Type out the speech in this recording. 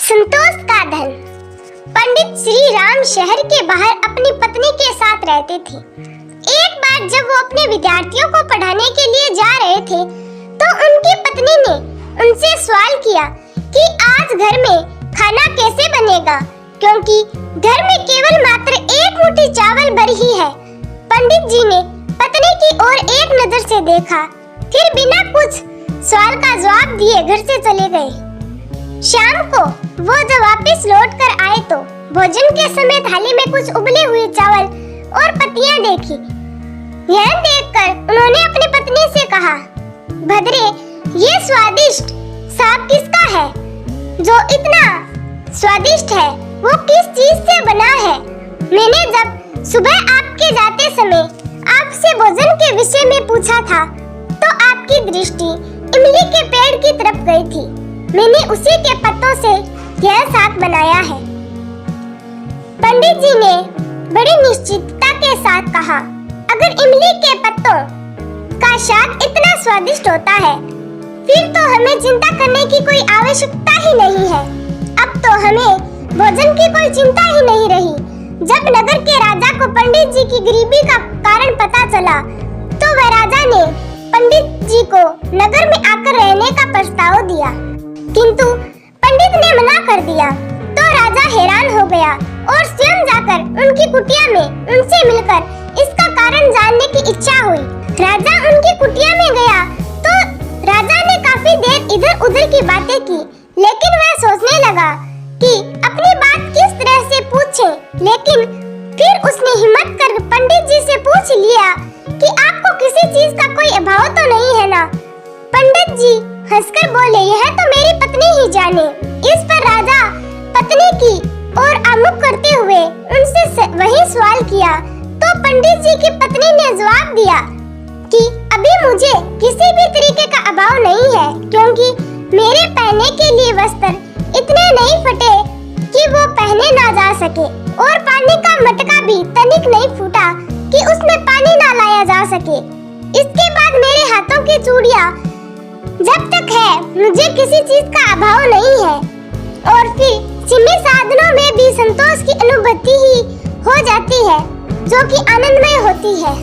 संतोष का धन। पंडित श्री राम शहर के बाहर अपनी पत्नी के साथ रहते थे। एक बार जब वो अपने विद्यार्थियों को पढ़ाने के लिए जा रहे थे, तो उनकी पत्नी ने उनसे सवाल किया कि आज घर में खाना कैसे बनेगा, क्योंकि घर में केवल मात्र एक मुट्ठी चावल भर ही है। पंडित जी ने पत्नी की ओर एक नजर से देखा, फिर बिना कुछ सवाल का जवाब दिए घर से चले गए। शाम को वो जब वापस लौट कर आए तो भोजन के समय थाली में कुछ उबले हुए चावल और पत्तियां देखी। यह देखकर उन्होंने अपनी पत्नी से कहा, भद्रे, ये स्वादिष्ट साग किसका है? जो इतना स्वादिष्ट है वो किस चीज से बना है? मैंने जब सुबह आपके जाते समय आपसे भोजन के विषय में पूछा था, तो आपकी दृष्टि इमली के पेड़ की तरफ गई थी। मैंने उसी के पत्तों से यह साग बनाया है। पंडित जी ने बड़ी निश्चितता के साथ कहा, अगर इमली के पत्तों का साग इतना स्वादिष्ट होता है, फिर तो हमें चिंता करने की कोई आवश्यकता ही नहीं है। अब तो हमें भोजन की कोई चिंता ही नहीं रही। जब नगर के राजा को पंडित जी की गरीबी का कारण पता चला, तो वह राजा ने पंडित जी को नगर में आकर रहने का प्रस्ताव दिया, किंतु पंडित ने मना कर दिया। तो राजा हैरान हो गया और स्वयं जाकर उनकी कुटिया में उनसे मिलकर इसका कारण जानने की इच्छा हुई। राजा उनकी कुटिया में गया तो राजा ने काफी देर इधर उधर की बातें की, लेकिन वह सोचने लगा कि अपनी बात किस तरह से पूछे। लेकिन फिर उसने हिम्मत कर पंडित जी से पूछ लिया कि आपको किसी चीज का कोई अभाव तो नहीं है ना? पंडित जी हंसकर बोले, यह तो मेरी पत्नी ही जाने। इस पर राजा पत्नी की ओर आमुख करते हुए उनसे वही सवाल किया। तो पंडित जी की पत्नी ने जवाब दिया कि अभी मुझे किसी भी तरीके का अभाव नहीं है, क्योंकि मेरे पहनने के लिए वस्त्र इतने नहीं फटे कि वो पहने ना जा सके, और पानी का मटका भी तनिक नहीं फूटा कि उसमें पानी ना लाया जा सके। इसके बाद मेरे हाथों की चूड़ियां जब तक है, मुझे किसी चीज का अभाव नहीं है। और फिर सीमित साधनों में भी संतोष की अनुभूति ही हो जाती है, जो कि आनंदमय होती है।